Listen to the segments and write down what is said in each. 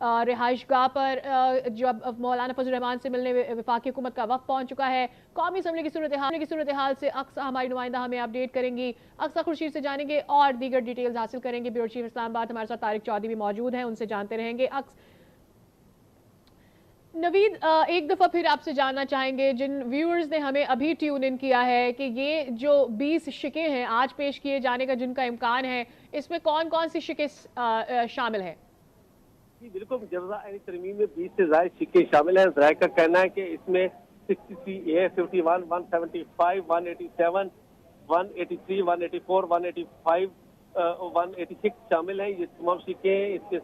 रिहाइशगाह पर जब मौलाना फजल रहमान से मिलने वफाकी हुकूमत का वक्त पहुंच चुका है। कौमी असम्बली की सूरत हाल से अक्सा हमारी नुमाइंदा हमें अपडेट करेंगी। अक्सा खुर्शीद से जानेंगे और दीगर डिटेल्स हासिल करेंगे। ब्यूरो चीफ इस्लामाबाद हमारे साथ तारिक चौधरी भी मौजूद हैं, उनसे जानते रहेंगे। नवीद, एक दफा फिर आपसे जानना चाहेंगे, जिन व्यूअर्स ने हमें अभी ट्यून इन किया है कि ये जो 20 शिके हैं आज पेश किए जाने का जिनका इम्कान है, इसमें कौन कौन सी शिके शामिल हैं? जी बिल्कुल, जजा तरमीम में 20 से ज्यादा शिक्के शामिल हैं। जराये का कहना है कि इसमें 63A, 51, 175, 187, 183, 184, 185, 186 शामिल हैं। ये तमाम शिक्के हैं। इसके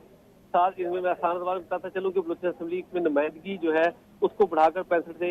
साथ इनमें मैं आसान सवाल बताता चलूँ कि बलूचिस्तान असेंबली में नुमाइंदगी जो है उसको बढ़ाकर 65 से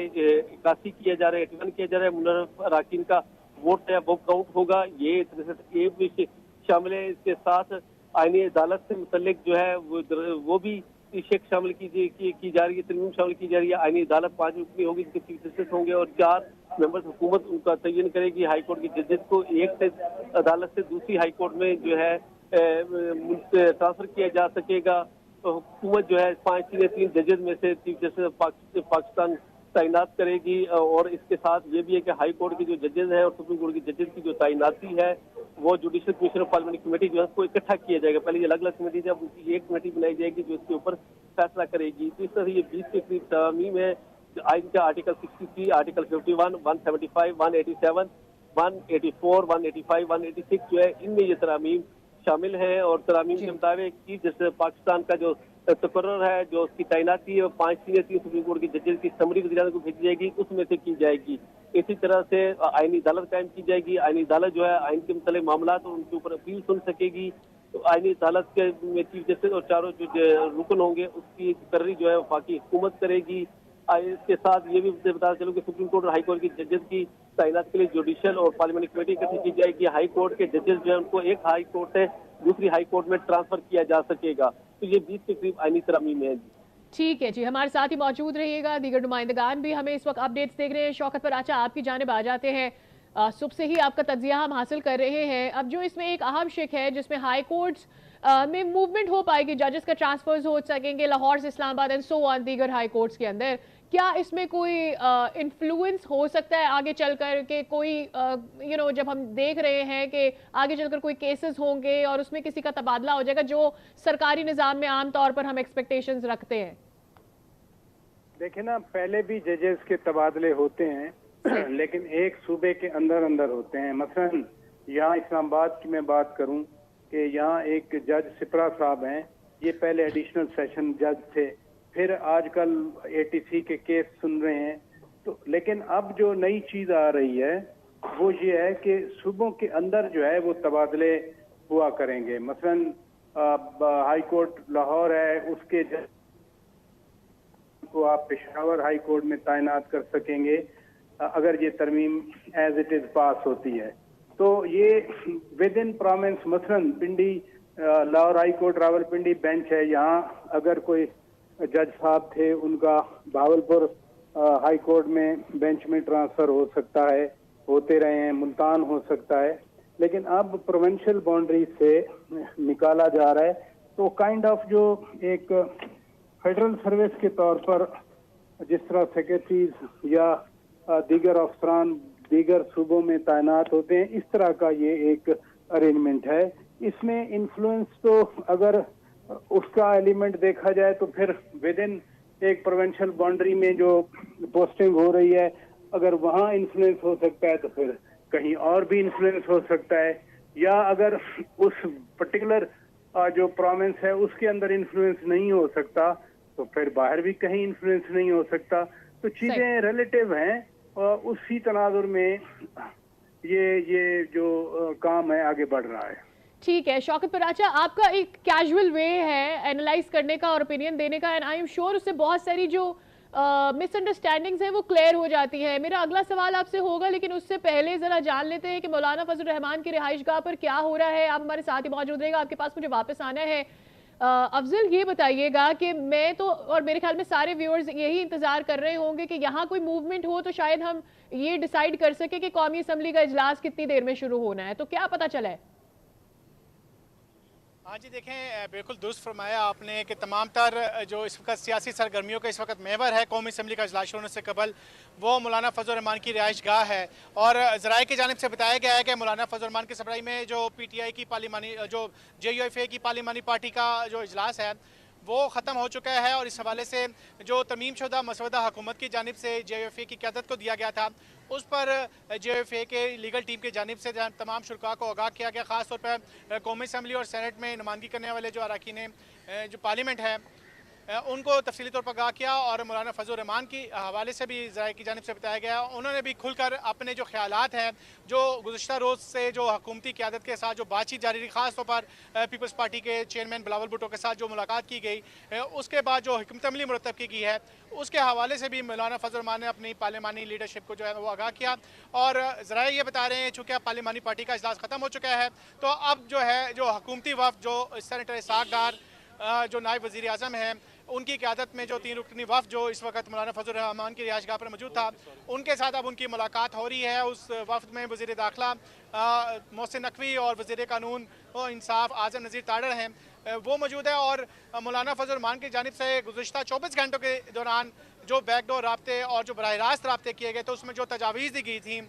81 किया जा रहा है, 81 किया जा रहा है। मुनर्रफ अराकीन का वोट है वो काउंट होगा, ये 63A भी शामिल है। इसके साथ आईनी अदालत से मुतल्लिक जो है वो भी शेख शामिल की जा रही है, तरमीम शामिल की जा रही है। आईनी अदालत 5 रुकनी होगी जिसके चीफ जस्टिस होंगे और 4 मेंबर्स हुकूमत उनका तयन करेगी। हाई कोर्ट के जजेस को एक से अदालत से दूसरी हाई कोर्ट में जो है ट्रांसफर किया जा सकेगा। तो हुकूमत जो है 5 जजेस में से चीफ जस्टिस पाकिस्तान तैनात करेगी। और इसके साथ ये भी है कि हाई कोर्ट के जो जजेस हैं और सुप्रीम कोर्ट के जजेस की जो तैनाती है वो judicial commission of parliament committee जो है उसको इकट्ठा किया जाएगा। पहले ये अलग अलग कमेटी थी, अब उनकी एक कमेटी बनाई जाएगी जो इसके ऊपर फैसला करेगी। तो इस तरह ये 20 के करीब तरमीम है। आइन का आर्टिकल 63, आर्टिकल 51, 175, 187, 184, 185, 186 जो है इनमें ये तरामीम शामिल हैं। और तरामीम के मुताबिक की जैसे पाकिस्तान का जो तकर्रर है, जो उसकी तैनाती है, 5 सीनियर सुप्रीम कोर्ट के जजेस की समरी वज़ीर को भेजी जाएगी, उसमें से की जाएगी। इसी तरह से आईनी अदालत कायम की जाएगी। आईनी अदालत जो है आइन के मुतल्लिक़ मामला तो उनके ऊपर अपील सुन सकेगी। तो आईनी अदालत के में चीफ जस्टिस और चारों जो रुकन होंगे उसकी तकर्री जो है वफाकी हुकूमत करेगी। इसके साथ ये भी बता चलूँ कि सुप्रीम कोर्ट और हाई कोर्ट की जजेस की तैनात के लिए जुडिशल और पार्लियामेंट्री कमेटी इकट्ठी की जाएगी। हाई कोर्ट के जजेस जो है उनको एक हाई कोर्ट से दूसरी हाई कोर्ट में ट्रांसफर किया जा सकेगा। तो ये 20 के करीब आईनी तरमीम है। ठीक है जी, हमारे साथ ही मौजूद रहिएगा। दीगर नुमाइंदगान भी हमें इस वक्त अपडेट्स देख रहे हैं। शौकत पराचा, आपकी जानिब आ जाते हैं। सुबह से ही आपका तज्जिया हम हासिल कर रहे हैं। अब जो इसमें एक अहम शिक है जिसमें हाई कोर्ट्स में मूवमेंट हो पाएगी, जजेस का ट्रांसफर्स हो सकेंगे लाहौर से इस्लामाबाद एंड सो ऑन दीगर हाई कोर्ट्स के अंदर, क्या इसमें कोई इन्फ्लुएंस हो सकता है आगे चलकर के? कोई जब हम देख रहे हैं कि आगे चलकर कोई केसेस होंगे और उसमें किसी का तबादला हो जाएगा, जो सरकारी निज़ाम में आम तौर पर हम एक्सपेक्टेशंस रखते हैं। देखे ना, पहले भी जजेस के तबादले होते हैं लेकिन एक सूबे के अंदर अंदर होते हैं। मसलन यहाँ इस्लामाबाद की मैं बात करूँ कि यहाँ एक जज सिपरा साहब हैं, ये पहले एडिशनल सेशन जज थे, फिर आजकल ATC के केस सुन रहे हैं। तो लेकिन अब जो नई चीज आ रही है वो ये है कि सूबों के अंदर जो है वो तबादले हुआ करेंगे। मसलन हाई कोर्ट लाहौर है, उसके जज को आप पेशावर हाई कोर्ट में तैनात कर सकेंगे अगर ये तरमीम एज इट इज पास होती है। तो ये विद इन प्रोविंस, मसलन Pindi Lahore high court Rawalpindi bench है, यहाँ अगर कोई जज साहब थे उनका भावलपुर हाई कोर्ट में बेंच में ट्रांसफर हो सकता है, होते रहे हैं, मुल्तान हो सकता है। लेकिन अब प्रोविंशियल बाउंड्री से निकाला जा रहा है। तो काइंड ऑफ जो एक फेडरल सर्विस के तौर पर जिस तरह सेक्रेटरीज या दीगर अफसरान दीगर सूबों में तैनात होते हैं, इस तरह का ये एक अरेंजमेंट है। इसमें इन्फ्लुएंस तो अगर उसका एलिमेंट देखा जाए तो फिर विद इन एक प्रोविंशियल बाउंड्री में जो पोस्टिंग हो रही है, अगर वहाँ इन्फ्लुएंस हो सकता है तो फिर कहीं और भी इन्फ्लुएंस हो सकता है। या अगर उस पर्टिकुलर जो प्रोविंस है उसके अंदर इन्फ्लुएंस नहीं हो सकता तो फिर बाहर भी कहीं इन्फ्लुएंस नहीं हो सकता। तो चीजें रिलेटिव हैं और उसी तनाजुर में ये जो काम है आगे बढ़ रहा है। ठीक है शौकत पराचा, आपका एक कैजुअल वे है एनालाइज करने का और ओपिनियन देने का, एंड आई एम श्योर उससे बहुत सारी जो मिसअंडरस्टैंडिंग्स हैं वो क्लियर हो जाती है। मेरा अगला सवाल आपसे होगा, लेकिन उससे पहले जरा जान लेते हैं कि मौलाना फजल रहमान की रिहाइशगाह पर क्या हो रहा है। आप हमारे साथ ही मौजूद रहेगा, आपके पास मुझे वापस आना है। अफजल, ये बताइएगा कि मैं तो और मेरे ख्याल में सारे व्यूअर्स यही इंतजार कर रहे होंगे कि यहाँ कोई मूवमेंट हो तो शायद हम ये डिसाइड कर सके कि कौमी असम्बली का इजलास कितनी देर में शुरू होना है। तो क्या पता चला है? हाँ जी, देखें बिल्कुल दुरुस्त फरमाया आपने कि तमाम तर जो इस वक्त सियासी सरगर्मियों का इस वक्त महवर है कौमी असम्बली का इजलास होने से कबल, वो मौलाना फजल रहमान की रिहाइश गाह है। और ज़राए की जानिब से बताया गया है कि मौलाना फजल रहमान की सरबराही में जो PTI की पार्लिमानी जो JUFA की पार्लिमानी पार्टी का जो इजलास है वो ख़त्म हो चुका है। और इस हवाले से जो तरमीम शुदा मसवदा हुकूमत की जानिब से JUFA की क़यादत को दिया गया था, उस पर JUFA के लीगल टीम की जानिब से तमाम शुरा को आगाह किया गया। ख़ास तौर पर कौमी असम्बली और सेनेट में नुमाइंदगी करने वाले जो अरकान जो पार्लियामेंट है उनको तफसीली तौर पर आगाह किया। और मौलाना फजल रहमान की हवाले से भी ज़राए की जानिब से बताया गया, उन्होंने भी खुलकर अपने जो ख्यालात हैं, जो गुज़श्ता रोज़ से जो हुकूमती क़यादत के साथ जो बातचीत जारी रही, ख़ास तौर पर पीपल्स पार्टी के चेयरमैन बिलावल भुट्टो के साथ जो मुलाकात की गई, उसके बाद जो हिकमत अमली मुरतब की गई है, उसके हवाले से भी मौलाना फजल रहमान ने अपनी पार्लिमानी लीडरशिप को जो है वो आगाह किया। और ज़राए ये बता रहे हैं चूँकि पार्लिमानी पार्टी का इजलास ख़त्म हो चुका है, तो अब जो है जो हुकूमती वफ़द जो सेनेटर इसहाक़ डार जो नायब वज़ीर आज़म हैं, उनकी क़यादत में जो 3 रुकनी वफ़द जो इस वक्त मौलाना फजल रहमान की रिहाइशगाह पर मौजूद था, उनके साथ अब उनकी मुलाकात हो रही है। उस वफ़द में वज़ीर दाखिला मोहसिन नकवी और वज़ीर कानून व इंसाफ आज़म नज़ीर ताड़र हैं, वो मौजूद है। और मौलाना फजल रहमान की जानिब से गुज़श्ता 24 घंटों के दौरान जो बैकडोर राब्ते और जो बराह रास्त राब्ते किए गए, तो उसमें जो तजावीज़ दी गई थी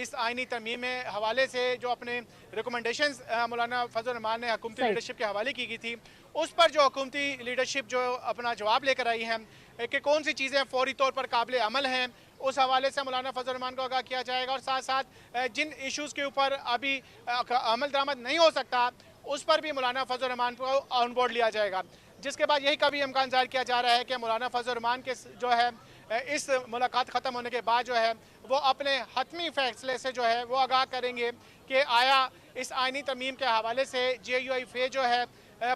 इस आइनी तरमीम में हवाले से, जो अपने रिकमेंडेशंस मौलाना फजल रहमान ने हुकूमती लीडरशिप के हवाले की गई थी, उस पर जो हुकूमती लीडरशिप जो अपना जवाब लेकर आई है कि कौन सी चीज़ें फौरी तौर पर काबिल अमल हैं, उस हवाले से मौलाना फजल रहमान को आगाह किया जाएगा। और साथ साथ जिन इशूज़ के ऊपर अभी अमल दरामद नहीं हो सकता, उस पर भी मौलाना फजल रहमान को ऑन बोर्ड लिया जाएगा। जिसके बाद यही का भी इम्कान ज़ाहिर किया जा रहा है कि मौलाना फजल रहमान के जो है इस मुलाकात ख़त्म होने के बाद जो है वो अपने हतमी फ़ैसले से जो है वो आगाह करेंगे कि आया इस आइनी तरमीम के हवाले से JUFA जो है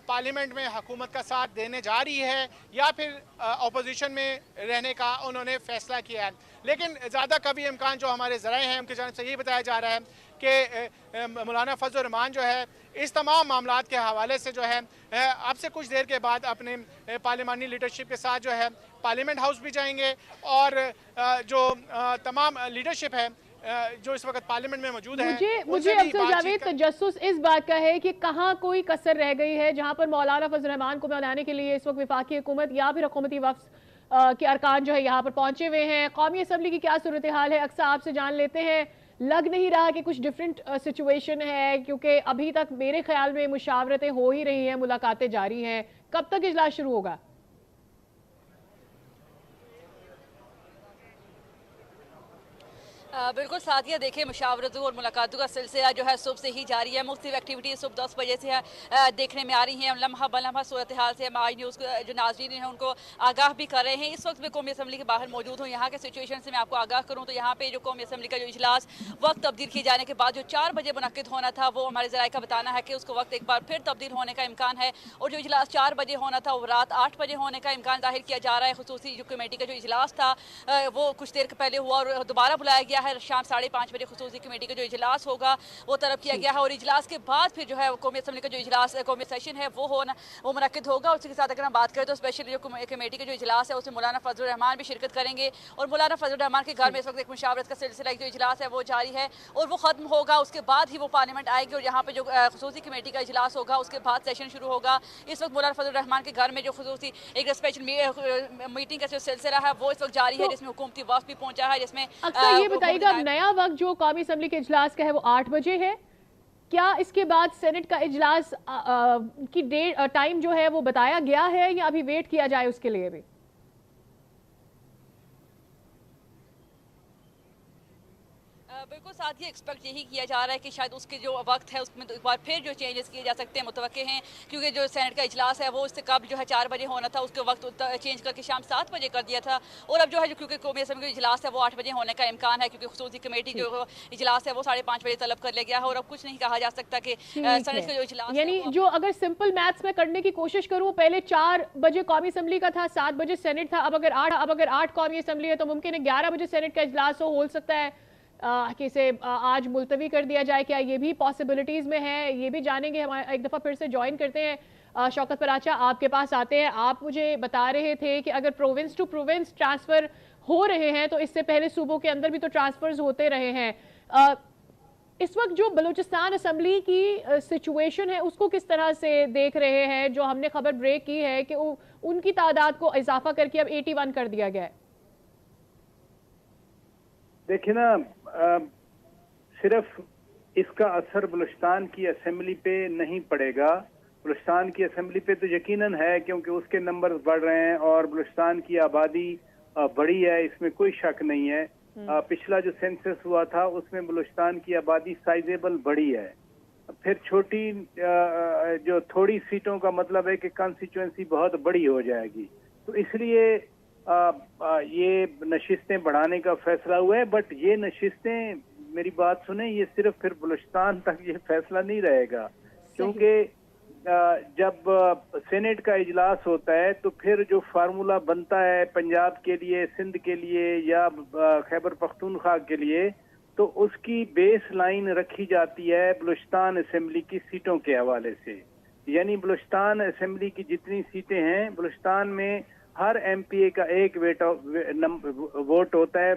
पार्लियामेंट में हुकूमत का साथ देने जा रही है या फिर अपोजिशन में रहने का उन्होंने फ़ैसला किया है। लेकिन ज़्यादा कभी इम्कान जो हमारे ज़राए हैं उनकी जानिब से यही बताया जा रहा है कि मौलाना फजल रहमान जो है इस तमाम मामलात के हवाले से जो है अब से कुछ देर के बाद अपने पार्लिमानी लीडरशिप के साथ जो है पार्लियामेंट हाउस भी जाएंगे। और जो तमाम लीडरशिप है जो इस वक्त पार्लियामेंट में मौजूद है, मुझे अफजल जावेद तजस्सुस इस बात का है कि कहाँ कोई कसर रह गई है जहाँ पर मौलाना फजल रहमान को मनाने के लिए इस वक्त वफाकी हुकूमत या फिर हुकूमती वफ़द के अरकान जो है यहाँ पर पहुंचे हुए हैं। कौमी असम्बली की क्या सूरत हाल है, अक्सर आपसे जान लेते हैं। लग नहीं रहा कि कुछ डिफरेंट सिचुएशन है, क्योंकि अभी तक मेरे ख्याल में मुशावरतें हो ही रही हैं, मुलाकातें जारी हैं। कब तक इजलास शुरू होगा? बिल्कुल साथिया, देखिए मुशावरतों और मुलाकातों का सिलसिला जो है सुबह से ही जारी है। मुख्तलिफ एक्टिविटीज़ सुबह 10 बजे से देखने में आ रही हैं। लम्हा बलम्हा सूरत हाल से हम आज न्यूज़ जो नाज़रीन हैं उनको आगाह भी कर रहे हैं। इस वक्त मैं कौमी असम्बली के बाहर मौजूद हूँ। यहाँ के सिचुएशन से मैं आपको आगाह करूँ तो यहाँ पे जो कौमी असम्बली का जो इजलास वक्त तब्दील किए जाने के बाद जो 4 बजे मुनक्किद होना था, वो हमारे ज़राए का बताना है कि उसको वक्त एक बार फिर तब्दील होने का इम्कान है। और जो इजलास 4 बजे होना था वो रात 8 बजे होने का इम्कान जाहिर किया जा रहा है। खुसूसी जो कमेटी का जो इजलास था वो कुछ देर पहले हुआ और दोबारा बुलाया गया है। शाम 5:30 बजे खुसूसी कमेटी का जो इजलास होगा वो तलब किया गया है। और इजलास के बाद फिर जो है कौमी असम्बली का जो इजलास कौमी सेशन है वो मुनक्किद होगा। उसके साथ अगर हम बात करें तो स्पेशली जो कमेटी का जो इजलास है उसमें मौलाना फजल रहमान भी शिरकत करेंगे। और मौलाना फजल रहमान के घर में इस वक्त एक मुशावरत का सिलसिला जो इजलास है वो जारी है और वो खत्म होगा। उसके बाद ही वो पार्लियामेंट आएगी और यहाँ पे जो खुसूसी कमेटी का इजलास होगा उसके बाद सेशन शुरू होगा। इस वक्त मौलाना फजल रहमान के घर में जो खुसूसी एक स्पेशल मीटिंग का जो सिलसिला है वो इस वक्त जारी है, जिसमें हुकूमती वफ़द भी पहुंचा है। जिसमें अक्सर ये बताइएगा, नया वक्त जो कौमी असम्बली के इजलास का है वो 8 बजे है। क्या इसके बाद सेनेट का इजलास की डेट टाइम जो है वो बताया गया है या अभी वेट किया जाए उसके लिए भी? बिल्कुल साथ ही एक्सपेक्ट यही किया जा रहा है कि शायद उसके जो वक्त है उसमें एक बार फिर जो चेंजेस किए जा सकते हैं मुतवक्के हैं, क्योंकि जो सेनेट का इजलास है वो उससे कब जो है 4 बजे होना था उसके वक्त चेंज करके शाम 7 बजे कर दिया था। और अब जो है क्योंकि कौमी असम्बली का इजलास है वो 8 बजे होने का इम्कान है, क्योंकि खुसूसी कमेटी जो इजलास है वो 5:30 बजे तलब कर लिया गया है। और अब कुछ नहीं कहा जा सकता कि सेनेट का जो इजलास यानी जो अगर सिंपल मैथ्स में करने की कोशिश करूँ, पहले 4 बजे कौमी असम्बली का था, 7 बजे सेनेट था, अब अगर 8 कौमी असम्बली है तो मुमकिन है 11 बजे सेनेट का इजलास हो सकता है कि इसे आज मुलतवी कर दिया जाए। क्या ये भी पॉसिबिलिटीज में है? ये भी जानेंगे। हम एक दफ़ा फिर से ज्वाइन करते हैं शौकत पराचा, आपके पास आते हैं। आप मुझे बता रहे थे कि अगर प्रोविंस टू प्रोविंस ट्रांसफ़र हो रहे हैं तो इससे पहले सूबों के अंदर भी तो ट्रांसफ़र्स होते रहे हैं। इस वक्त जो बलूचिस्तान असेंबली की सिचुएशन है उसको किस तरह से देख रहे हैं? जो हमने खबर ब्रेक की है कि उनकी तादाद को इजाफा करके अब 81 कर दिया गया है। देखिए ना, सिर्फ इसका असर बलूचिस्तान की असेंबली पे नहीं पड़ेगा। बलूचिस्तान की असेंबली पे तो यकीनन है, क्योंकि उसके नंबर्स बढ़ रहे हैं और बलूचिस्तान की आबादी बढ़ी है, इसमें कोई शक नहीं है। पिछला जो सेंसस हुआ था उसमें बलूचिस्तान की आबादी साइजेबल बढ़ी है। फिर छोटी जो थोड़ी सीटों का मतलब है कि कॉन्स्टिट्यूएंसी बहुत बड़ी हो जाएगी, तो इसलिए ये नशिस्तें बढ़ाने का फैसला हुआ है। बट ये नशिस्तें, मेरी बात सुने, ये सिर्फ फिर बलूचिस्तान तक ये फैसला नहीं रहेगा, क्योंकि जब सेनेट का इजलास होता है तो फिर जो फार्मूला बनता है पंजाब के लिए, सिंध के लिए या खैबर पख्तूनख्वा के लिए, तो उसकी बेस लाइन रखी जाती है बलूचिस्तान असेंबली की सीटों के हवाले से। यानी बलूचिस्तान असेंबली की जितनी सीटें हैं, बलूचिस्तान में हर एमपीए का एक वोट होता है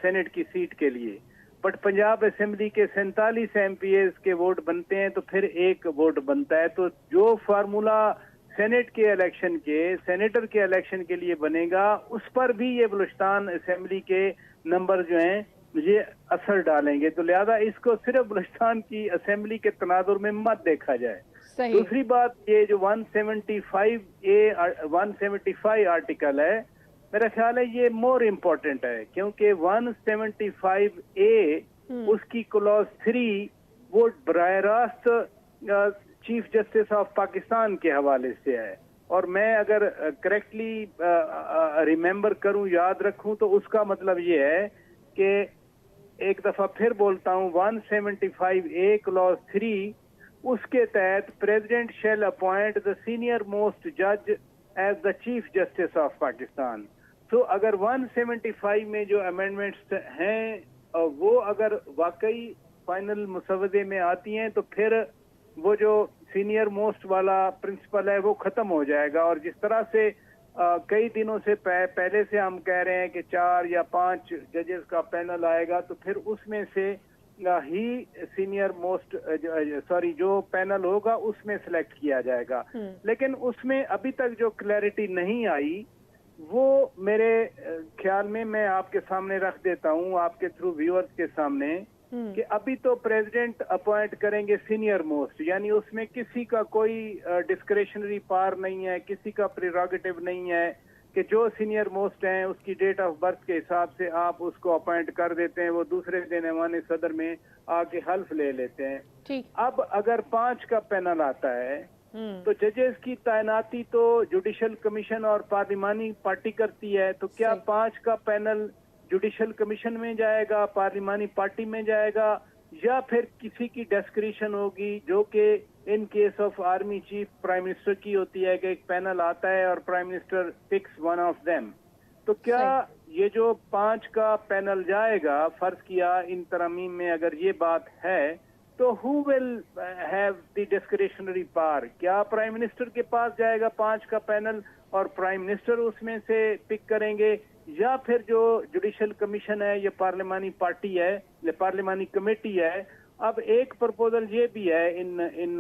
सेनेट की सीट के लिए। बट पंजाब असेंबली के 47 एमपीए के वोट बनते हैं, तो फिर एक वोट बनता है। तो जो फार्मूला सेनेट के इलेक्शन के, सेनेटर के इलेक्शन के लिए बनेगा, उस पर भी ये बलूचिस्तान असेंबली के नंबर जो हैं ये असर डालेंगे। तो लिहाजा इसको सिर्फ बलूचिस्तान की असेंबली के तनाजुर में मत देखा जाए। दूसरी बात, ये जो 175 आर्टिकल है, मेरा ख्याल है ये मोर इम्पोर्टेंट है, क्योंकि 175A उसकी क्लॉज 3 वो बराह रास्त चीफ जस्टिस ऑफ पाकिस्तान के हवाले से है। और मैं अगर करेक्टली रिमेम्बर करूं, याद रखूं, तो उसका मतलब ये है कि एक दफा फिर बोलता हूं, 175A क्लॉज 3 उसके तहत president shall appoint the senior most जज as the chief justice of Pakistan. तो अगर 175 में जो अमेंडमेंट्स हैं वो अगर वाकई फाइनल मुसवदे में आती हैं, तो फिर वो जो सीनियर मोस्ट वाला प्रिंसिपल है वो खत्म हो जाएगा। और जिस तरह से कई दिनों से पहले से हम कह रहे हैं कि 4 या 5 जजेस का पैनल आएगा, तो फिर उसमें से ही सीनियर मोस्ट जो पैनल होगा उसमें सिलेक्ट किया जाएगा। लेकिन उसमें अभी तक जो क्लैरिटी नहीं आई, वो मेरे ख्याल में मैं आपके सामने रख देता हूं, आपके थ्रू व्यूअर्स के सामने, कि अभी तो प्रेसिडेंट अपॉइंट करेंगे सीनियर मोस्ट, यानी उसमें किसी का कोई डिस्क्रेशनरी पावर नहीं है, किसी का प्रेरोगेटिव नहीं है कि जो सीनियर मोस्ट हैं उसकी डेट ऑफ बर्थ के हिसाब से आप उसको अपॉइंट कर देते हैं, वो दूसरे दिन ऐवान सदर में आके हल्फ ले लेते हैं। ठीक। अब अगर 5 का पैनल आता है तो जजेस की तैनाती तो जुडिशल कमीशन और पार्लिमानी पार्टी करती है, तो क्या 5 का पैनल जुडिशल कमीशन में जाएगा, पार्लिमानी पार्टी में जाएगा, या फिर किसी की डिस्क्रिशन होगी, जो कि in case of army chief prime minister की होती है कि एक पैनल आता है और prime minister picks one of them. तो क्या ये जो 5 का पैनल जाएगा, फर्ज किया इन तरमीम में अगर ये बात है, तो who will have the discretionary power? क्या प्राइम मिनिस्टर के पास जाएगा 5 का पैनल और प्राइम मिनिस्टर उसमें से पिक करेंगे, या फिर जो जुडिशल कमीशन है, ये पार्लिमानी पार्टी है, ये पार्लिमानी कमेटी है? अब एक प्रपोजल ये भी है इन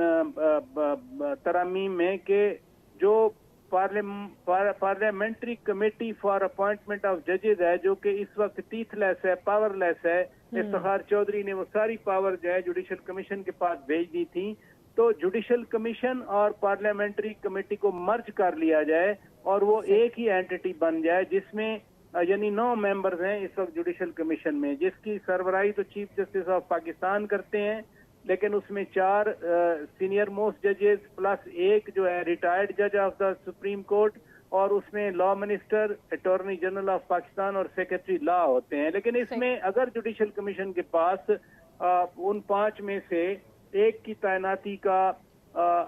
तरामीम में कि जो parliamentary committee for appointment of जजेज है, जो कि इस वक्त टीथलेस है, पावरलेस है, इफ्तिखार चौधरी ने वो सारी पावर जो है जुडिशल कमीशन के पास भेज दी थी, तो जुडिशल कमीशन और पार्लियामेंट्री कमेटी को मर्ज कर लिया जाए और वो एक ही एंटिटी बन जाए, जिसमें यानी 9 मेंबर्स हैं इस वक्त जुडिशल कमीशन में, जिसकी सरबराही तो चीफ जस्टिस ऑफ पाकिस्तान करते हैं, लेकिन उसमें 4 सीनियर मोस्ट जजेस प्लस एक जो है रिटायर्ड जज ऑफ द सुप्रीम कोर्ट, और उसमें law minister, attorney general of Pakistan और सेक्रेटरी लॉ होते हैं। लेकिन इसमें अगर जुडिशल कमीशन के पास उन 5 में से एक की तैनाती का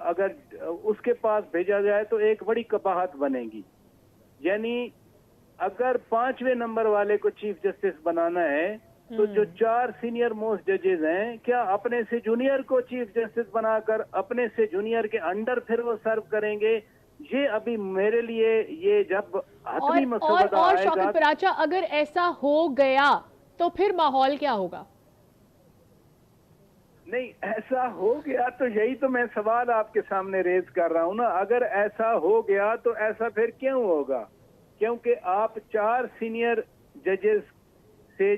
अगर उसके पास भेजा जाए तो एक बड़ी कबाहत बनेगी। यानी अगर 5वें नंबर वाले को चीफ जस्टिस बनाना है, तो जो 4 सीनियर मोस्ट जजेस हैं, क्या अपने से जूनियर को चीफ जस्टिस बनाकर अपने से जूनियर के अंडर फिर वो सर्व करेंगे? ये अभी मेरे लिए ये जब हतमी मसौदा और आएगा, शौकत पराचा, अगर ऐसा हो गया तो फिर माहौल क्या होगा? नहीं, ऐसा हो गया तो यही तो मैं सवाल आपके सामने रेज कर रहा हूं ना। अगर ऐसा हो गया तो ऐसा फिर क्यों होगा? क्योंकि आप 4 सीनियर जजेस से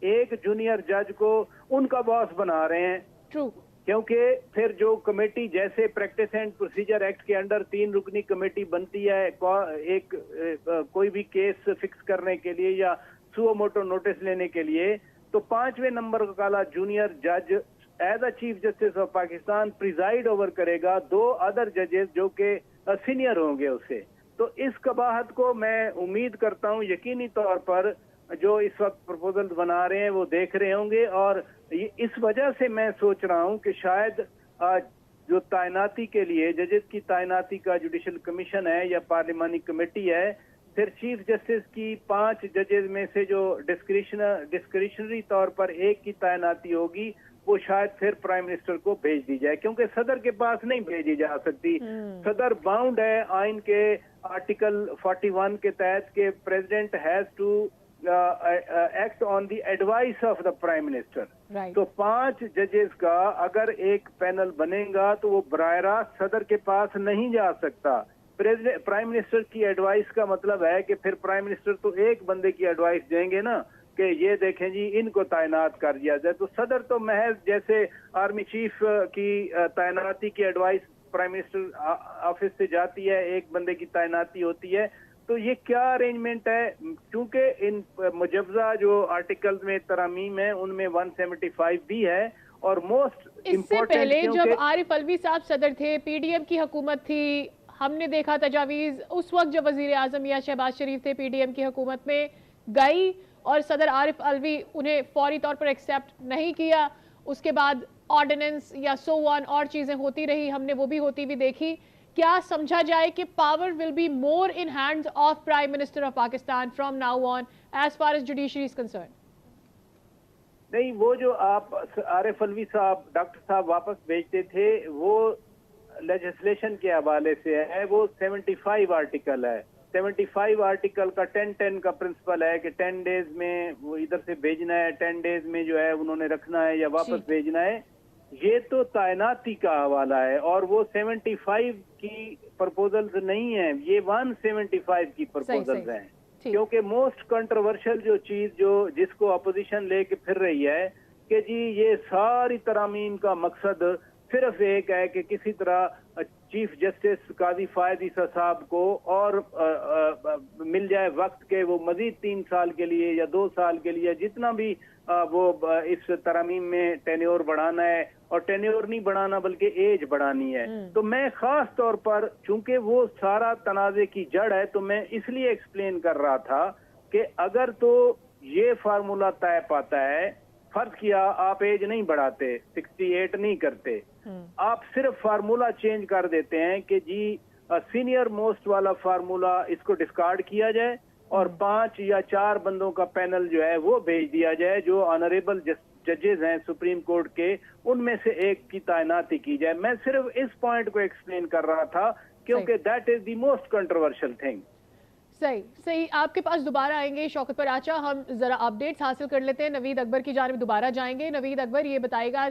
एक जूनियर जज को उनका बॉस बना रहे हैं। ट्रू। क्योंकि फिर जो कमेटी, जैसे प्रैक्टिस एंड प्रोसीजर एक्ट के अंडर 3 रुकनी कमेटी बनती है कोई भी केस फिक्स करने के लिए या सुओ मोटो नोटिस लेने के लिए, तो 5वें नंबर का जूनियर जज as a chief justice of Pakistan preside over करेगा 2 अदर जजेस जो कि सीनियर होंगे उससे। तो इस कबाहत को मैं उम्मीद करता हूं यकीनी तौर पर जो इस वक्त प्रपोजल बना रहे हैं वो देख रहे होंगे, और इस वजह से मैं सोच रहा हूं कि शायद जो तैनाती के लिए जजेस की तैनाती का जुडिशल कमीशन है या पार्लिमानी कमेटी है, फिर चीफ जस्टिस की 5 जजेस में से जो डिस्क्रिशनरी तौर पर एक की तैनाती होगी वो शायद फिर प्राइम मिनिस्टर को भेज दी जाए, क्योंकि सदर के पास नहीं भेजी जा सकती। सदर बाउंड है आइन के आर्टिकल 41 के तहत के president has to act on the advice of the prime minister. तो 5 जजेस का अगर एक पैनल बनेगा तो वो बराह रास्त सदर के पास नहीं जा सकता। प्राइम मिनिस्टर की एडवाइस का मतलब है कि फिर प्राइम मिनिस्टर तो एक बंदे की एडवाइस देंगे ना कि ये देखें जी इनको तैनात कर दिया जाए। तो सदर तो महज जैसे आर्मी चीफ की तैनाती की एडवाइस प्राइम मिनिस्टर ऑफिस से जाती है, एक बंदे की तैनाती होती है। तो ये क्या अरेंजमेंट है? क्योंकि इन मुजवजा जो आर्टिकल्स में तरमीम है उनमें 175 भी है, और मोस्ट इससे पहले जब आरिफ अलवी साहब सदर थे, पीडीएम की हुकूमत थी, हमने देखा तजावीज उस वक्त जब वजीर आजम या शहबाज शरीफ थे पीडीएम की हुकूमत में गई और सदर आरिफ अलवी उन्हें फौरी तौर पर एक्सेप्ट नहीं किया। उसके बाद ऑर्डिनेंस या सो वन और चीजें होती रही, हमने वो भी होती हुई देखी। क्या समझा जाए कि power will be more in hands of prime minister of Pakistan from now on as far as judiciary is concern? नहीं, वो जो आप आरिफ अलवी साहब डॉक्टर साहब वापस भेजते थे वो लेजिस्लेशन के हवाले से है। वो 75 आर्टिकल है। 75 आर्टिकल का 10-10 का प्रिंसिपल है कि 10 डेज में वो इधर से भेजना है, 10 डेज में जो है उन्होंने रखना है या वापस भेजना है। ये तो तैनाती का हवाला है, और वो 75 की प्रपोजल्स नहीं है, ये 175 की प्रपोजल्स हैं। क्योंकि मोस्ट कंट्रोवर्शियल जो चीज जिसको अपोजिशन लेके फिर रही है कि जी ये सारी तरामीम का मकसद सिर्फ एक है कि किसी तरह चीफ जस्टिस काजी फायद ईसा साहब को और मिल जाए वक्त के वो मजीद 3 साल के लिए या 2 साल के लिए जितना भी वो इस तरामीम में टेन्योर बढ़ाना है, और टेन्योर नहीं बढ़ाना बल्कि एज बढ़ानी है। तो मैं खास तौर पर चूंकि वो सारा तनाजे की जड़ है तो मैं इसलिए एक्सप्लेन कर रहा था कि अगर तो ये फार्मूला तय पाता है, फर्ज किया आप एज नहीं बढ़ाते, 68 नहीं करते, आप सिर्फ फार्मूला चेंज कर देते हैं कि जी सीनियर मोस्ट वाला फार्मूला इसको डिस्कार्ड किया जाए और 5 या 4 बंदों का पैनल जो है वो भेज दिया जाए जो ऑनरेबल जजेस हैं सुप्रीम कोर्ट के, उनमें से एक की तैनाती की जाए। मैं सिर्फ इस पॉइंट को एक्सप्लेन कर रहा था क्योंकि that is the most controversial thing. सही आपके पास दोबारा आएंगे शौकत पर आचा, हम जरा अपडेट्स हासिल कर लेते हैं। नवीद अकबर की जानिब दोबारा जाएंगे। नवीद अकबर ये बताएगा,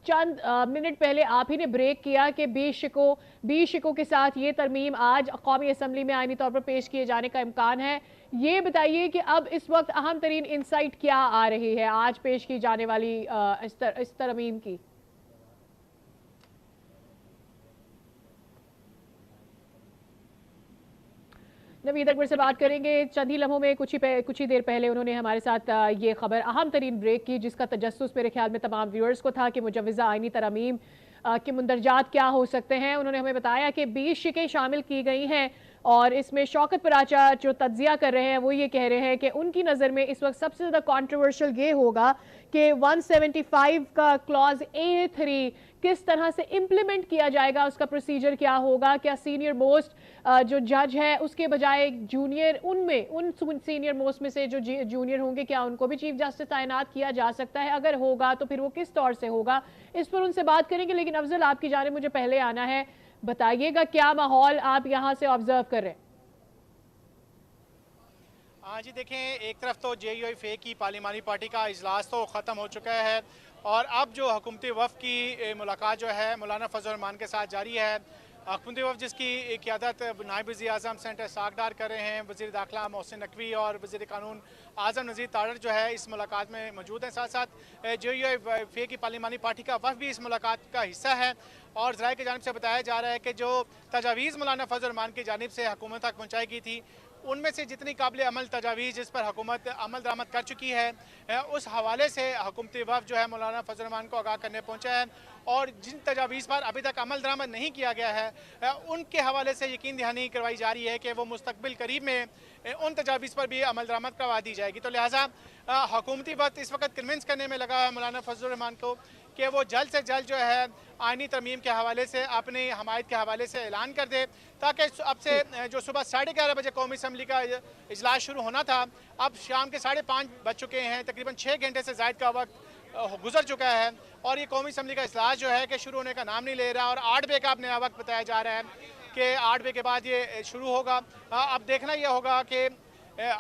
चंद मिनट पहले आप ही ने ब्रेक किया कि 20 शिकों के साथ ये तरमीम आज कौमी असम्बली में आईनी तौर पर पेश किए जाने का इम्कान है। ये बताइए कि अब इस वक्त अहम तरीन इंसाइट क्या आ रही है आज पेश की जाने वाली इस तरमीम की? नवीद अकबर से बात करेंगे चंद ही लम्हों में। कुछ ही देर पहले उन्होंने हमारे साथ ये खबर अहम तरीन ब्रेक की जिसका तजस्सुस मेरे ख्याल में तमाम व्यूअर्स को था कि मुजव्वज़ा आईनी तरमीम के मुंदरजात क्या हो सकते हैं। उन्होंने हमें बताया कि 20 शिकें शामिल की गई हैं और इसमें शौकत पराचा जो तज्जिया कर रहे हैं वो ये कह रहे हैं कि उनकी नज़र में इस वक्त सबसे ज़्यादा कॉन्ट्रोवर्शियल ये होगा कि 175 का क्लॉज A3 किस तरह से इम्प्लीमेंट किया जाएगा, उसका प्रोसीजर क्या होगा। क्या सीनियर मोस्ट जो जज है उसके बजाय जूनियर, उन सीनियर मोस्ट में से जो जूनियर होंगे क्या उनको भी चीफ जस्टिस तैनात किया जा सकता है? अगर होगा तो फिर वो किस तौर से होगा, इस पर उनसे बात करेंगे। लेकिन अफजल आपकी जानिब मुझे पहले आना है, बताइएगा क्या माहौल आप यहाँ से ऑब्जर्व कर रहे हैं? हाँ जी, देखें, एक तरफ तो JUIF की पार्लिमानी पार्टी का इजलास तो ख़त्म हो चुका है और अब जो हुकूमती वफ़द की मुलाकात जो है मौलाना फजल रहमान के साथ जारी है। हुकूमती वफ़द जिसकी क़ियादत नायब वज़ीर-ए-आज़म सेनेटर इस्हाक़ डार कर रहे हैं, वज़ीर दाखिला मोहसिन नकवी और वज़ीर क़ानून आज़म नज़ीर तारड़ जो है इस मुलाकात में मौजूद हैं। साथ साथ JUIF की पार्लिमानी पार्टी का वफ़द भी इस मुलाकात का हिस्सा है और ज़राए की जानिब से बताया जा रहा है कि जो तजावीज़ मौलाना फजल रहमान की जानिब से हुकूमत तक पहुँचाई गई थी, उनमें से जितनी काबिल अमल तजावीज़ जिस पर हुकूमत अमल दरामद कर चुकी है, उस हवाले से हुकूमती वफ़द जो है मौलाना फजल रहमान को आगाह करने पहुँचा है और जिन तजावीज़ पर अभी तक अमल दरामद नहीं किया गया है उनके हवाले से यकीन दहानी करवाई जा रही है कि वो मुस्तकबिल करीब में उन तजावीज़ पर भी अमल दरामद करवा दी जाएगी। तो लिहाजा हुकूमती वफ़द इस वक्त कन्विंस करने में लगा है मौलाना फजल रहमान को कि वो जल्द से जल्द जो है आइनी तरमीम के हवाले से अपनी हमायत के हवाले से ऐलान कर दे, ताकि अब से जो सुबह 11:30 बजे कौमी असम्बली का इजलास शुरू होना था, अब शाम के 5:30 बज चुके हैं। तकरीबन 6 घंटे से ज़ायद का वक्त गुजर चुका है और ये कौमी असम्बली का इजलास जो है कि शुरू होने का नाम नहीं ले रहा और 8 बजे का अब नया वक्त बताया जा रहा है कि 8 बजे के बाद ये शुरू होगा। अब देखना यह होगा कि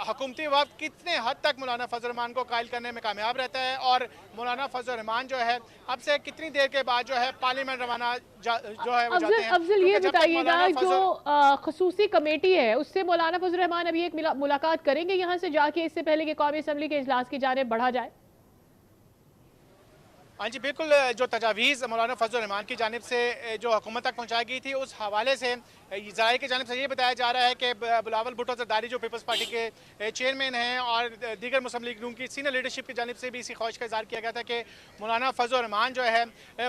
हुकूमती वफ़द कितने हद तक मौलाना फजल रहमान को कायल करने में कामयाब रहता है और मौलाना फजल रहमान जो है अब से कितनी देर के बाद जो है पार्लियामेंट रवाना जो है वो जाते हैं। अफजल ये बताइएगा, जो खसूसी कमेटी है उससे मौलाना फजल रहमान अभी एक मुलाकात करेंगे यहाँ से जाके, इससे पहले कि कौमी असम्बली के इजलास की जानिब बढ़ा जाए? हाँ जी बिल्कुल, जो तजावीज़ मौलाना फजल रहमान की जानिब से जो हुकूमत तक पहुँचाई गई थी उस हवाले से ज़राए की जानिब से ये बताया जा रहा है कि बिलावल भुट्टो ज़रदारी जो पीपल्स पार्टी के चेयरमैन हैं और दीगर मुस्लिम लीग नून की सीनियर लीडरशिप की जानिब से भी इसी ख्वाहिश का इज़हार किया गया था कि मौलाना फजल रहमान जो है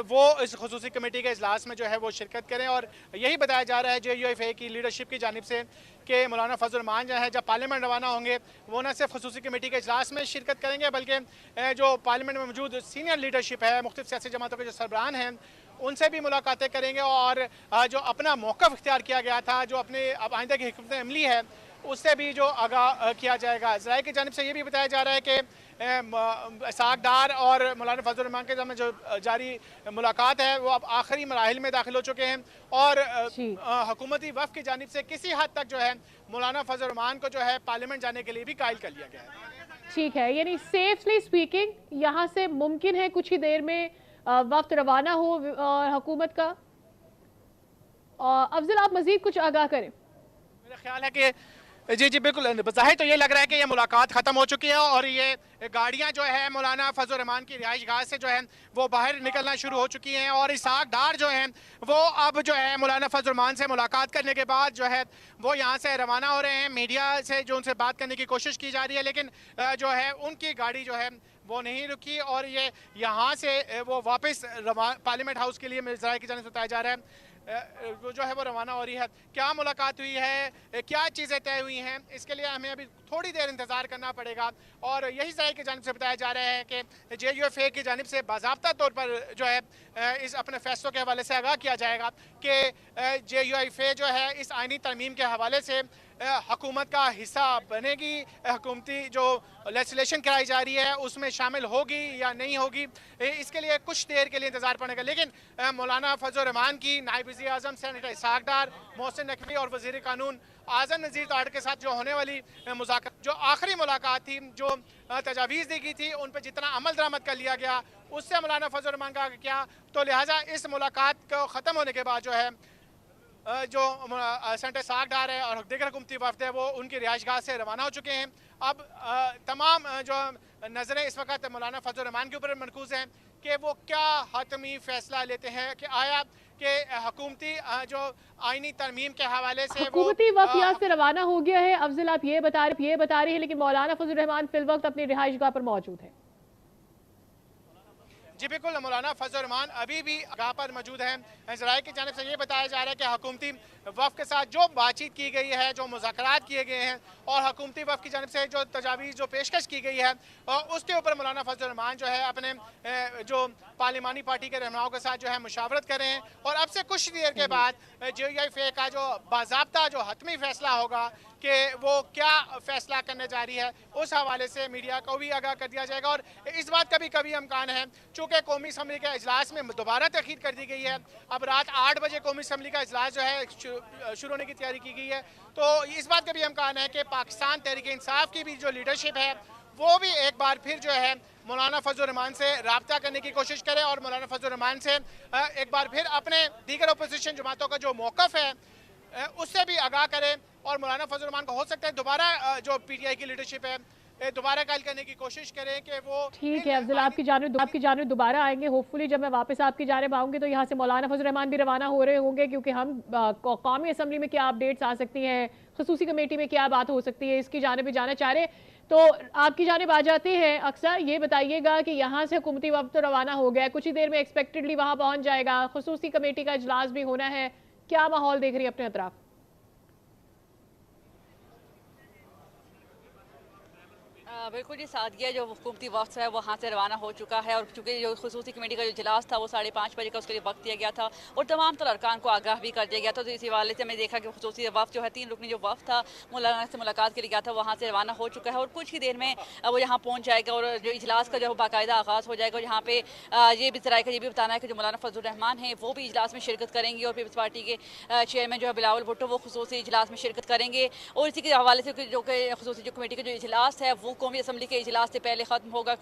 वो इस खुसूसी कमेटी के इजलास में जो है वो शिरकत करें और यही बताया जा रहा है JUIF की लीडरशिप की जानिब से कि मौलाना फजल रहमान जो है जब पार्लियामेंट रवाना होंगे वो न सिर्फ खुसूसी कमेटी के इजलास में शिरकत करेंगे बल्कि जो पार्लियामेंट में मौजूद सीनियर लीडरशिप है, मुख्तलिफ सियासी जमातों के जो सरबराहान हैं, उनसे भी मुलाकातें करेंगे और जो अपना मौक़िफ़ इख्तियार किया गया था, जो अपने अब आइंदा की हिकमत अमली है, उससे भी जो आगाह किया जाएगा। ज़राए की जानिब से ये भी बताया जा रहा है कि इस्हाक़ डार और मौलाना फजल रहमान के जो जारी मुलाकात है वो अब आखिरी मराहिल में दाखिल हो चुके हैं और हुकूमती वफ़द की जानिब से किसी हद तक जो है मौलाना फजल रहमान को जो है पार्लियामेंट जाने के लिए भी कायल कर लिया गया है। ठीक है, यानी सेफली स्पीकिंग यहाँ से मुमकिन है कुछ ही देर में वक्त रवाना हो हुकूमत का। अफजल आप मजीद कुछ आगाह करें? मेरा ख्याल है कि जी बिल्कुल, बज़ाहिर तो ये लग रहा है कि ये मुलाकात ख़त्म हो चुकी है और ये गाड़ियाँ जो है मौलाना फजल रहमान की रिहाइश गाह से जो है वो बाहर निकलना शुरू हो चुकी हैं और इस्हाक़ डार जो हैं वो अब जो है मौलाना फजल रहमान से मुलाकात करने के बाद जो है वो यहाँ से रवाना हो रहे हैं। मीडिया से जो उनसे बात करने की कोशिश की जा रही है लेकिन जो है उनकी गाड़ी जो है वो नहीं रुकी और ये यहाँ से वो वापस पार्लियामेंट हाउस के लिए ज़राए की जानिब से बताया जा रहा है वो जो है वो रवाना हो रही है। क्या मुलाकात हुई है, क्या चीज़ें तय हुई हैं, इसके लिए हमें अभी थोड़ी देर इंतज़ार करना पड़ेगा और यही ज़राए की जानिब से बताया जा रहा है कि JUIF की जानिब से बाज़ाब्ता तौर पर जो है इस अपने फैसलों के हवाले से आगाह किया जाएगा कि JUIF जो है इस आइनी तरमीम के हवाले से हुकूमत का हिस्सा बनेगी, हुकूमती जो लेजिस्लेशन कराई जा रही है उसमें शामिल होगी या नहीं होगी, इसके लिए कुछ देर के लिए इंतजार पड़ेगा। लेकिन मौलाना फजल रहमान की नायब वज़ीर-ए-आज़म सेनेटर इस्हाक़ डार, मोहसिन नकवी और वज़ीर क़ानून आज़म नज़ीर तारड़ के साथ जो होने वाली मुज़ाकरात, जो आखिरी मुलाकात थी, जो तजावीज़ दी गई थी, उन पर जितना अमल दरामद कर लिया गया उससे मौलाना फजल रहमान का क्या, तो लिहाजा इस मुलाकात को ख़त्म होने के बाद जो है जो सेनेटर इस्हाक़ डार है और दीगर हुकूमती वफ़द है वो उनकी रिहाइश गाह से रवाना हो चुके हैं। अब तमाम जो नज़रें इस वक्त मौलाना फजल रहमान के ऊपर मरकूज़ हैं कि वो क्या हतमी फ़ैसला लेते हैं कि आया कि हुकूमती जो आइनी तरमीम के हवाले से हुकूमती वफ़द यहाँ से रवाना हो गया है। अफजल आप ये बता रही है लेकिन मौलाना फजल रहमान फिल वक्त अपनी रिहाइश गाह पर मौजूद है। जी बिल्कुल, मौलाना फजल रहमान अभी भी आगाह पर मौजूद हैं। ज़राए की जानिब से ये बताया जा रहा है कि हुकूमती वफ़द के साथ जो बातचीत की गई है, जो मुज़ाकरात किए गए हैं और हुकूमती वफ़द की जानिब से जो तजावीज़ जो पेशकश की गई है उसके ऊपर मौलाना फजल रहमान जो है अपने जो पार्लिमानी पार्टी के रहनुमाओं के साथ जो है मुशावरत कर रहे हैं और अब से कुछ देर के बाद JUIF का जो बाज़ाब्ता जो हतमी फ़ैसला होगा कि वो क्या फैसला करने जा रही है, उस हवाले से मीडिया को भी आगाह कर दिया जाएगा। और इस बात का भी कभी इम्कान है, चूँकि कौमी असम्बली के इजलास में दोबारा तखीर कर दी गई है, अब रात 8 बजे कौमी असम्बली का इजलास जो है शुरू होने की तैयारी की गई है, तो इस बात का भी इम्कान है कि पाकिस्तान तहरीक इंसाफ की भी जो लीडरशिप है वो भी एक बार फिर जो है मौलाना फजल रहमान से रब्ता करने की कोशिश करे और मौलाना फजल रहमान से एक बार फिर अपने दीगर अपोजिशन जमातों का जो मौक़िफ़ है उससे भी आगाह करे। और मौलाना फजल रहमान को हो सकता है दोबारा जो PTI की लीडरशिप है दोबारा कायल करने की कोशिश करें कि वो ठीक है। अफजल आपकी जानिब दोबारा आएंगे। होपफुली जब मैं वापस आपकी जानिब आऊंगी तो यहाँ से मौलाना फजल रहमान भी रवाना हो रहे होंगे, क्योंकि हम कौमी असम्बली में क्या अपडेट्स आ सकती हैं, खसूसी कमेटी में क्या बात हो सकती है, इसकी जानिब भी जाना चाह रहे। तो आपकी जानिब आ जाते हैं। अक्सर ये बताइएगा कि यहाँ से हुकूमती वफ्द तो रवाना हो गया, कुछ ही देर में एक्सपेक्टेडली वहाँ पहुँच जाएगा, खसूसी कमेटी का इजलास भी होना है, क्या माहौल देख रही है अपने अतराफ? बिल्कुल जी, सादगिया जो हुकूमती वक्त है वो वहाँ से रवाना हो चुका है। और चूँकि जो खसूसी कमेटी का जो इजलास था वो 5:30 बजे का उसके लिए वक्त दिया गया था और तमाम तर अरकान को आगाह भी कर दिया गया था। तो इसी हवाले से मैं देखा कि खसूसी वक्त जो है 3 रुकनी जो वक्त था मौलाना से मुलाकात के लिए गया था, वहाँ से रवाना हो चुका है और कुछ ही देर में वो यहाँ पहुँच जाएगा और जो इजलास का जो बाकायदा आगाज़ हो जाएगा। और यहाँ पे ये भी जराए का ये भी बताना है कि जो मौलाना फजल रहमान हैं वो भी इजलास में शिरकत करेंगे और पीपल्स पार्टी के चेयरमैन जो है बिलावल भुट्टो वो खसूसी इजलास में शिरकत करेंगे। और इसी के हवाले से जो कि खसूसी जो कमेटी का जो इजलास है वो कौमी असम्बली के इजलास से पहले ख़त्म होगा।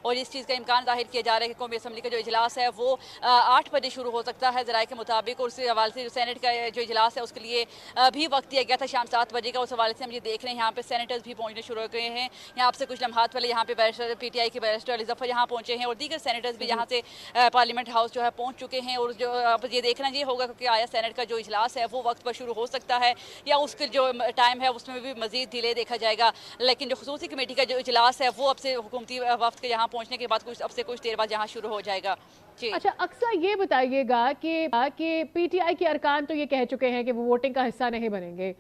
और इस चीज़ का इम्कान जाहिर किया जा रहा है कि कौमी असम्बली का जो इजलास है वो 8 बजे शुरू हो सकता है ज़राए के मुताबिक। और उसी हवाले से जो सेनेट का जो इजलास है उसके लिए भी वक्त दिया गया था शाम 7 बजे का। उस हवाले से हम ये देख रहे हैं यहाँ पे सेनेटर्स भी पहुँचने शुरू हो गए हैं। यहाँ आपसे कुछ लम्हात पहले यहाँ पे बैरिस्टर PTI के बैरिस्टर अली ज़फ़र यहाँ पहुँचे हैं और दीगर सेनेटर्स भी यहाँ से पार्लियामेंट हाउस जो है पहुँच चुके हैं। और जो अब ये देखना ये होगा कि आया सेनेट का जो इजलास है वो वक्त पर शुरू हो सकता है या उसके जो टाइम है उसमें भी मज़ीद डिले देखा जाएगा। लेकिन जो खसूसी कमेटी का जो इजलास है वो अब से हुकूमती वफ्द के यहाँ पहुँचने के बाद अब से कुछ देर बाद यहाँ शुरू हो जाएगा। अच्छा, अक्सर ये बताइएगा कि PTI के अरकान तो ये कह चुके हैं कि वो वोटिंग का हिस्सा नहीं बनेंगे,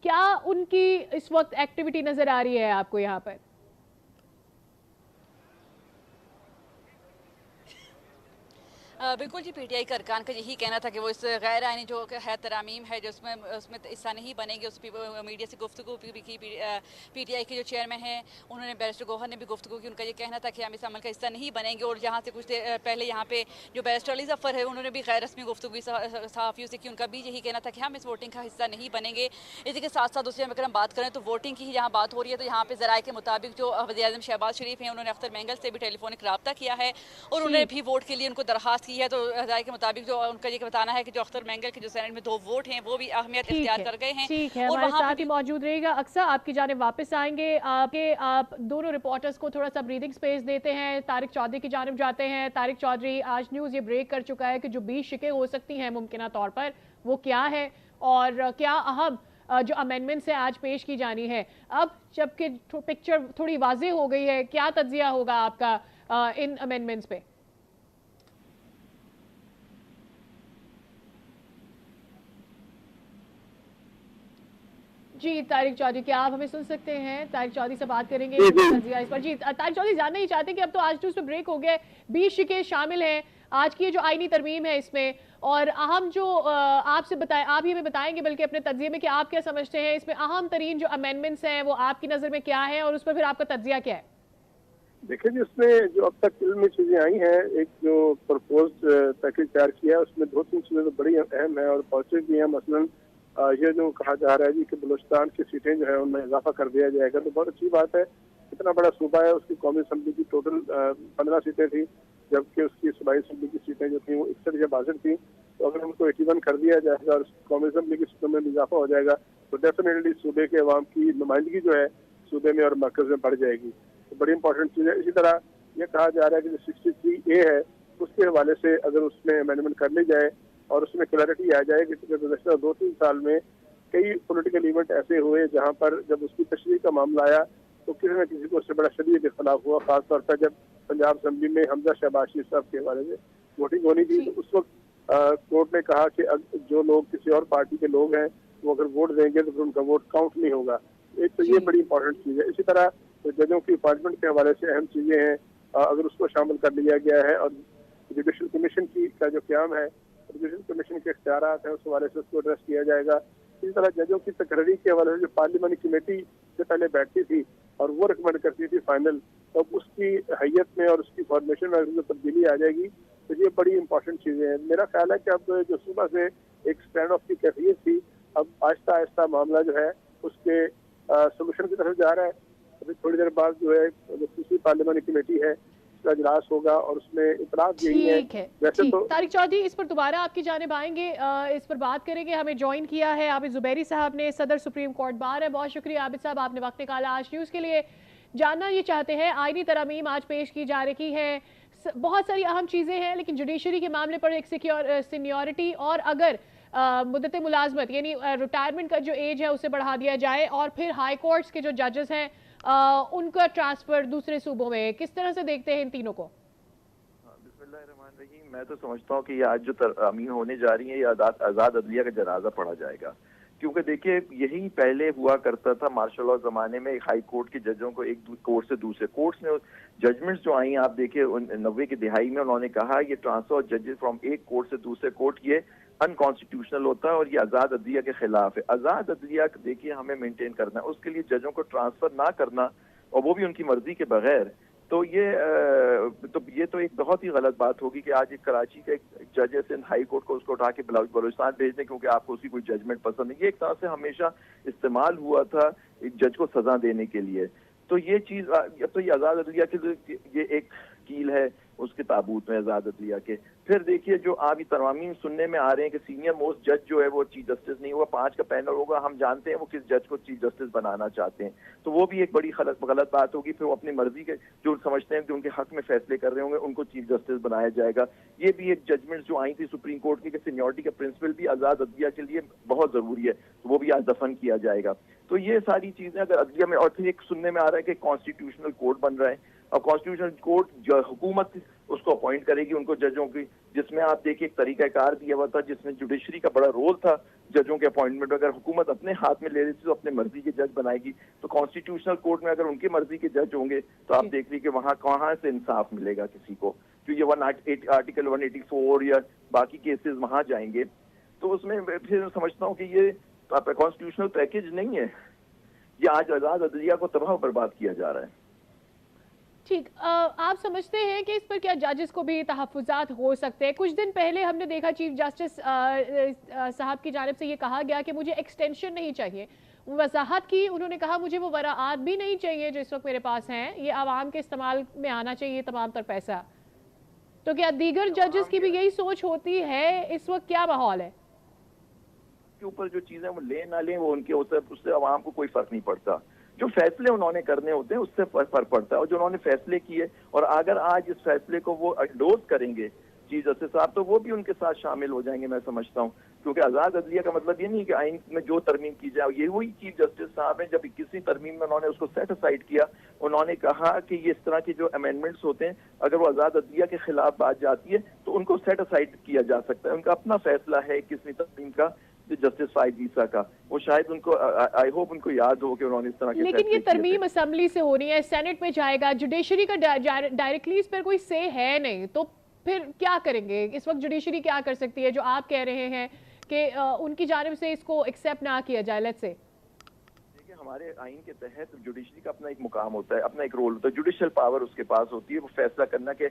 क्या उनकी इस वक्त एक्टिविटी नजर आ रही है आपको यहाँ पर? बिल्कुल जी, PTI के अरकान का यही कहना था कि वो इस गैर आइनी जो है तरामीम है जो उसमें हिस्सा नहीं बनेंगे। उस मीडिया से गुफ्तगू भी की PTI के जो चेयरमैन हैं उन्होंने बैरिस्टर गौहर ने भी गुफ्तगू की। उनका ये कहना था कि हम इस अमल का हिस्सा नहीं बनेंगे। और यहाँ से कुछ देर पहले यहाँ पे जो बैरिस्टर अली ज़फ़र है उन्होंने भी गैर रस्मी गुफ्तगू सहाफ़ियों से की। उनका भी यही कहना था कि हम इस वोटिंग का हिस्सा नहीं बनेंगे। इसी के साथ साथ दूसरी अगर हम बात करें तो वोटिंग की जहाँ बात हो रही है तो यहाँ पे ज़राए के मुताबिक जो वज़ीर-ए-आज़म शहबाज शरीफ हैं उन्होंने अख्तर मैंगल से भी टेलीफोनिक रब्ता किया है और उन्होंने भी वोट के लिए उनको दरख्वास्त की है। तो राय के मुताबिक जो उनका ये बताना है कि जो अख्तर मैंगल के जो सेनेट में 2 वोट हैं वो भी अहमियत इख्तियार कर गए हैं। ठीक है, हमारे साथ ही मौजूद रहेगा। अक्सर आपकी जानिब वापस आएंगे। आप दोनों रिपोर्टर्स को थोड़ा सा ब्रीदिंग स्पेस देते हैं। तारिक चौधरी की जानिब जाते हैं। तारिक चौधरी, आज न्यूज़ ये ब्रेक कर चुका है कि जो 20 शिकें हो सकती हैं मुमकिना तौर पर वो क्या है और क्या अहम जो अमेंडमेंट्स है आज पेश की जानी है। अब जबकि पिक्चर थोड़ी वाज़ेह हो गई है, क्या तज्जिया होगा आपका इन अमेंडमेंट्स पे? जी तारिक चौधरी, क्या आप हमें सुन सकते हैं? तारिक चौधरी से बात करेंगे इस पर। जी तारिक चौधरी, जानना ही चाहते हैं कि अब तो आज न्यूज़ पे ब्रेक हो गया है, 20 शिकें शामिल हैं आज की ये जो आईनी तरमीम है इसमें, और अहम जो आपसे बताए आप ये बताएंगे बल्कि अपने तज्जिए में कि आप क्या समझते हैं इसमें अहम तरीन जो अमेंडमेंट्स हैं वो आपकी नज़र में क्या है और उस पर फिर आपका तज्जिया क्या है? देखिए जी, उसमें जो अब तक में चीजें आई हैं, एक जो प्रपोज पैकेज तैयार किया है उसमें 2-3 चीजें तो बड़ी अहम है और पॉजिटिव भी है। मसलन ये जो कहा जा रहा है जी कि बलूचिस्तान की सीटें जो है उनमें इजाफा कर दिया जाएगा, तो बहुत अच्छी बात है। इतना बड़ा सूबा है, उसकी कौमी असम्बली की टोटल 15 सीटें थी, जबकि उसकी सूबाई असम्बली की सीटें जो थी वो 61 या 62 थी। तो अगर उनको 81 कर दिया जाएगा और कौमी असम्बली की सीटों में इजाफा हो जाएगा तो डेफिनेटली सूबे के अवाम की नुमाइंदगी जो है सूबे में और मरकज में बढ़ जाएगी, तो बड़ी इंपॉर्टेंट चीज़ है। इसी तरह ये कहा जा रहा है कि जो 63A है उसके हवाले से अगर उसमें अमेंडमेंट कर ली जाए और उसमें क्लैरिटी आ जाए कि गुज़श्ता 2-3 साल में कई पॉलिटिकल इवेंट ऐसे हुए जहां पर जब उसकी तशरीह का मामला आया तो किसी न किसी को उससे बड़ा शदीद इख्तलाफ हुआ, खासतौर पर जब पंजाब असम्बली में हमजा शहबाज शरीफ साहब के हवाले से वोटिंग होनी थी। तो उस वक्त कोर्ट ने कहा कि जो लोग किसी और पार्टी के लोग हैं वो अगर वोट देंगे तो फिर उनका वोट काउंट नहीं होगा। एक तो ये बड़ी इंपॉर्टेंट चीज़ है। इसी तरह तो जजों की अपॉइंटमेंट के हवाले से अहम चीज़ें हैं, अगर उसको शामिल कर लिया गया है और जुडिशल कमीशन का जो क्याम है, जुडिशल कमीशन के इख्तियारात हैं उस हवाले से उसको एड्रेस किया जाएगा। इसी तरह जजों की तकरीरी के हवाले से जो पार्लियामानी कमेटी से पहले बैठती थी और वो रिकमेंड करती थी फाइनल, तो उसकी हैयत में और उसकी फॉर्मेशन में अगर जो तब्दीली आ जाएगी तो ये बड़ी इंपॉर्टेंट चीजें हैं। मेरा ख्याल है कि अब जो सुबह से एक स्टैंड ऑफ की कैफियत थी, अब आहिस्ता आहिस्ता मामला जो है उसके सोल्यूशन की तरफ जा रहा है। अभी थोड़ी देर बाद जो है जो दूसरी पार्लियामानी कमेटी है उसका इजलास होगा और उसमें इतराज यही है। वैसे तो तारिक चौधरी इस पर दोबारा आपकी जानिब आएंगे, इस पर बात करेंगे। हमें ज्वाइन किया है आबिद जुबैरी साहब ने, सदर सुप्रीम कोर्ट बार है। बहुत शुक्रिया आबिद साहब, आपने वक्त निकाला आज न्यूज़ के लिए। जानना ये चाहते हैं, आईनी तरमीम आज पेश की जा रही है, बहुत सारी अहम चीज़ें हैं, लेकिन जुडिशरी के मामले पर एक सीनियरिटी और अगर मुद्दत मुलाजमत यानी रिटायरमेंट का जो एज है उसे बढ़ा दिया जाए और फिर हाई कोर्ट्स के जो जजेस हैं उनका ट्रांसफर दूसरे सूबों में, किस तरह से देखते हैं इन तीनों को? बिस्मिल्लाहिर्रहमानिर्रहीम। मैं तो समझता हूँ कि ये आज जो तरमीम होने जा रही है ये आज़ाद अदलिया का जनाजा पढ़ा जाएगा, क्योंकि देखिए यही पहले हुआ करता था मार्शल लॉ जमाने में। हाई कोर्ट के जजों को एक कोर्ट से दूसरे कोर्ट्स में जजमेंट्स जो आई आप देखिए 90 की दिहाई में उन्होंने कहा ये ट्रांसफर ऑफ जजेस फ्रॉम एक कोर्ट से दूसरे कोर्ट ये अनकॉन्स्टिट्यूशनल होता है और ये आज़ाद अदलिया के खिलाफ है। आज़ाद अदलिया देखिए हमें मेंटेन करना है, उसके लिए जजों को ट्रांसफर ना करना और वो भी उनकी मर्जी के बगैर, तो ये तो एक बहुत ही गलत बात होगी कि आज एक कराची का एक जज है सिंध हाई कोर्ट को उसको उठा के बलूचिस्तान भेज दें क्योंकि आपको उसकी कोई जजमेंट पसंद नहीं। ये एक तरह से हमेशा इस्तेमाल हुआ था एक जज को सजा देने के लिए। तो ये चीज तो ये आज़ाद अदलिया की ये एक कील है उसके ताबूत में आज़ाद अदलिया के। फिर देखिए जो अभी तरमीम सुनने में आ रहे हैं कि सीनियर मोस्ट जज जो है वो चीफ जस्टिस नहीं होगा, 5 का पैनल होगा। हम जानते हैं वो किस जज को चीफ जस्टिस बनाना चाहते हैं, तो वो भी एक बड़ी गलत बात होगी। फिर वो अपनी मर्जी के जो समझते हैं कि उनके हक में फैसले कर रहे होंगे उनको चीफ जस्टिस बनाया जाएगा। ये भी एक जजमेंट जो आई थी सुप्रीम कोर्ट की कि सीनियरिटी का प्रिंसिपल भी आज़ाद अदलिया के लिए बहुत जरूरी है, तो वो भी आज दफन किया जाएगा। तो ये सारी चीजें अगर अदलिया में, और फिर एक सुनने में आ रहा है कि कॉन्स्टिट्यूशनल कोर्ट बन रहा है और कॉन्स्टिट्यूशनल कोर्ट जो हुकूमत उसको अपॉइंट करेगी उनको जजों की, जिसमें आप देखिए एक तरीकाकार दिया हुआ था जिसमें जुडिशरी का बड़ा रोल था जजों के अपॉइंटमेंट। अगर हुकूमत अपने हाथ में ले रही थी तो अपने मर्जी के जज बनाएगी, तो कॉन्स्टिट्यूशनल कोर्ट में अगर उनकी मर्जी के जज होंगे तो आप देख लीजिए कि वहां कहाँ से इंसाफ मिलेगा किसी को, क्योंकि आर्टिकल 184 या बाकी केसेस वहां जाएंगे। तो उसमें फिर समझता हूँ कि ये कॉन्स्टिट्यूशनल पैकेज नहीं है, ये आज आज़ाद अदलिया को तबाह बर्बाद किया जा रहा है। ठीक, आप समझते हैं कि इस पर क्या जजेस को भी तहफ़्फ़ुज़ात हो सकते हैं? कुछ दिन पहले हमने देखा चीफ जस्टिस साहब की जानिब से ये कहा गया कि मुझे एक्सटेंशन नहीं चाहिए, वजाहत की उन्होंने कहा मुझे वो वराआत भी नहीं चाहिए जो इस वक्त मेरे पास हैं, ये आवाम के इस्तेमाल में आना चाहिए तमाम तर पैसा। तो क्या दीगर जजेस की भी यही सोच होती है? इस वक्त क्या माहौल है? के ऊपर जो चीजें वो ले ना लें वो उनके उससे आवाम को कोई फर्क नहीं पड़ता। जो फैसले उन्होंने करने होते हैं उससे फर्क पड़ता है, और जो उन्होंने फैसले किए और अगर आज इस फैसले को वो एंडोर्स करेंगे चीफ जस्टिस साहब तो वो भी उनके साथ शामिल हो जाएंगे मैं समझता हूँ। क्योंकि आज़ाद अदलिया का मतलब ये नहीं कि आइन में जो तरमीम की जाए, ये वही चीफ जस्टिस साहब हैं जब 21वीं तरमीम में उन्होंने उसको सेट असाइड किया, उन्होंने कहा कि ये इस तरह के जो अमेंडमेंट्स होते हैं अगर वो आज़ाद अदलिया के खिलाफ बात जाती है तो उनको सेट असाइड किया जा सकता है। उनका अपना फैसला है 21वीं तरमीम का जस्टिस फाइद ईसा का, वो शायद उनको आई होप उनको याद हो कि उन्होंने इस तरह के। लेकिन ये तरमीम असेंबली से होनी है, सेनेट में जाएगा, जुडिशरी का डायरेक्टली इस पर कोई से है नहीं, तो फिर क्या करेंगे? इस वक्त जुडिशरी क्या कर सकती है जो आप कह रहे हैं कि उनकी जानिब से इसको एक्सेप्ट ना किया जाए? लेट्स से देखिए हमारे आइन के तहत जुडिशरी का अपना एक मुकाम होता है, अपना एक रोल होता है, जुडिशियल पावर उसके पास होती है, वो फैसला करना के